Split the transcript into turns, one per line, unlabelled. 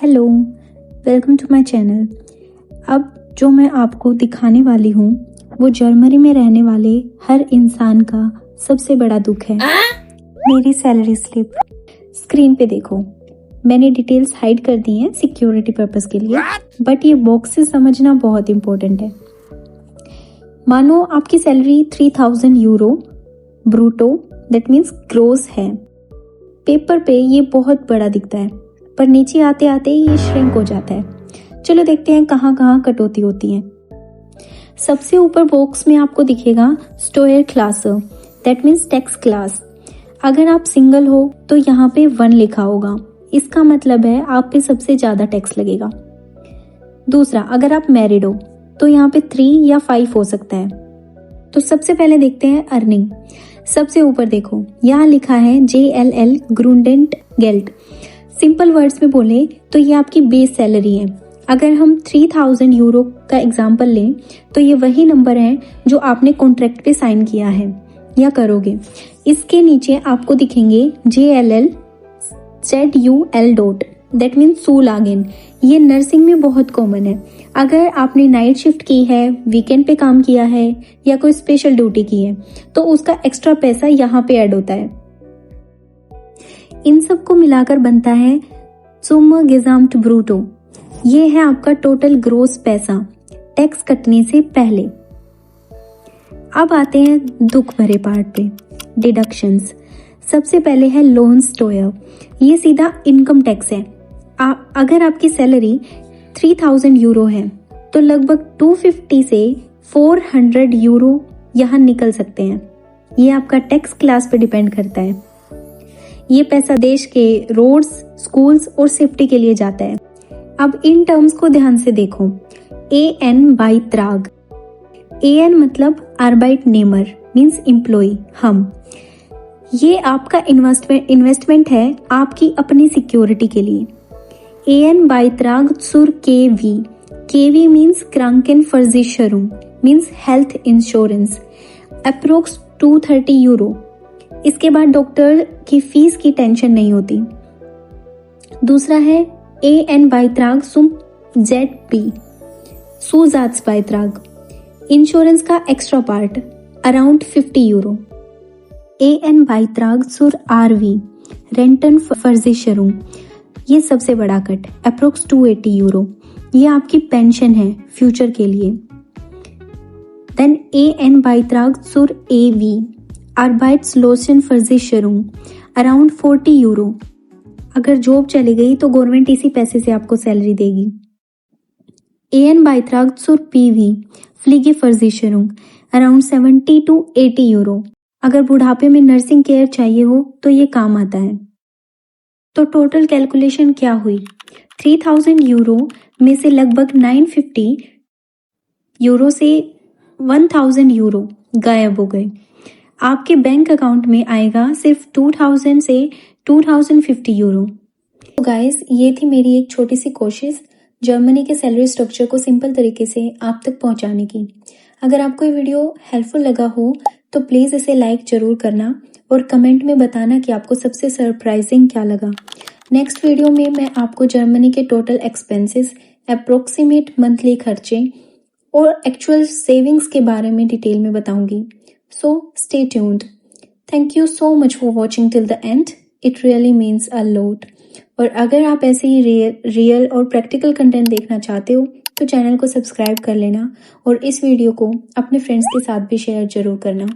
Hello, welcome to my channel. अब जो मैं आपको दिखाने वाली हूँ वो जर्मनी में रहने वाले हर इंसान का सबसे बड़ा दुख है। मेरी सैलरी स्लिप। स्क्रीन पे देखो, मैंने डिटेल्स हाइड कर दी हैं सिक्योरिटी पर्पस के लिए, बट ये बॉक्सेस समझना बहुत इंपॉर्टेंट है। मानो आपकी सैलरी 3000 यूरो ब्रूटो, दैट मीन्स ग्रोस है। पेपर पे ये बहुत बड़ा दिखता है, पर नीचे आते आते ये श्रिंक हो जाता है। चलो देखते हैं कहाँ कहाँ कटौती होती है। सबसे ऊपर बॉक्स में आपको दिखेगा स्टोयर class, that means tax class. अगर आप सिंगल हो तो यहाँ पे 1 लिखा होगा, इसका मतलब है आप पे सबसे ज्यादा टैक्स लगेगा। दूसरा, अगर आप मैरिड हो तो यहाँ पे 3 या 5 हो सकता है। तो सबसे पहले देखते हैं अर्निंग। सबसे ऊपर देखो, यहाँ लिखा है JLL ग्रूडेंट गेल्ट। सिंपल वर्ड्स में बोले तो ये आपकी बेस सैलरी है। अगर हम 3000 यूरो का एग्जाम्पल लें तो ये वही नंबर है जो आपने कॉन्ट्रैक्ट पे साइन किया है या करोगे। इसके नीचे आपको दिखेंगे JLL ZUL dot, that mean सूलागेन। ये नर्सिंग में बहुत कॉमन है। अगर आपने नाइट शिफ्ट की है, वीकेंड पे काम किया है या कोई स्पेशल ड्यूटी की है तो उसका एक्स्ट्रा पैसा यहाँ पे ऐड होता है। इन सब को मिलाकर बनता है सुम गेजाम्ट ब्रूटो। ये है आपका टोटल ग्रोस पैसा टैक्स कटने से पहले। अब आते हैं दुख भरे पार्ट पे, डिडक्शंस। सबसे पहले है लोन स्टोयर। ये सीधा इनकम टैक्स है। अगर आपकी सैलरी 3000 यूरो है तो लगभग 250 से 400 यूरो यहाँ निकल सकते हैं। ये आपका टैक्स क्लास पे डिपेंड करता है। ये पैसा देश के रोड्स, स्कूल्स और सेफ्टी के लिए जाता है। अब इन टर्म्स को ध्यान से देखो। AN बाइत्राग। AN मतलब आर्बाइटनेमर मीन्स एम्प्लॉय, हम। ये आपका इन्वेस्टमेंट है आपकी अपनी सिक्योरिटी के लिए। AN बाइत्राग सुर KV। KV मीन्स क्रांकेन फर्जिशरुम means health insurance, approx 230 euro. इसके बाद डॉक्टर की फीस की टेंशन नहीं होती। दूसरा है AN बाइत्राग सुम ZP सुजात्स बाइत्राग, इंश्योरेंस का extra part around 50 euro. AN बाइत्राग सुर RV रेंटन फर्जिशरुम, ये सबसे बड़ा कट अप्रोक्स 280 यूरो। ये आपकी पेंशन है फ्यूचर के लिए। देन AN बाइत्राग सुर AV आर्बाइट्सलोसेन फर्जिशरुम अराउंड 40 यूरो। अगर जॉब चली गई तो गवर्नमेंट इसी पैसे से आपको सैलरी देगी। AN बाइत्राग सुर PV फ्लीगे फर्जिशरुम अराउंड 70 to 80 यूरो। अगर बुढ़ापे में नर्सिंग केयर चाहिए हो तो ये काम आता है। तो टोटल कैलकुलेशन क्या हुई? 3000 यूरो में से लगभग 950 यूरो से 1000 यूरो गायब हो गए। आपके बैंक अकाउंट में आएगा सिर्फ 2000 से 2050 यूरो। तो गाइस, ये थी मेरी एक छोटी सी कोशिश जर्मनी के सैलरी स्ट्रक्चर को सिंपल तरीके से आप तक पहुंचाने की। अगर आपको ये वीडियो हेल्पफुल लगा हो तो प्लीज़ इसे लाइक जरूर करना और कमेंट में बताना कि आपको सबसे सरप्राइजिंग क्या लगा। नेक्स्ट वीडियो में मैं आपको जर्मनी के टोटल एक्सपेंसेस, अप्रोक्सीमेट मंथली खर्चे और एक्चुअल सेविंग्स के बारे में डिटेल में बताऊंगी। So stay tuned. Thank you so much for watching till the end. It really means a lot. और अगर आप ऐसे ही रियल और प्रैक्टिकल कंटेंट देखना चाहते हो तो चैनल को सब्सक्राइब कर लेना और इस वीडियो को अपने फ्रेंड्स के साथ भी शेयर जरूर करना।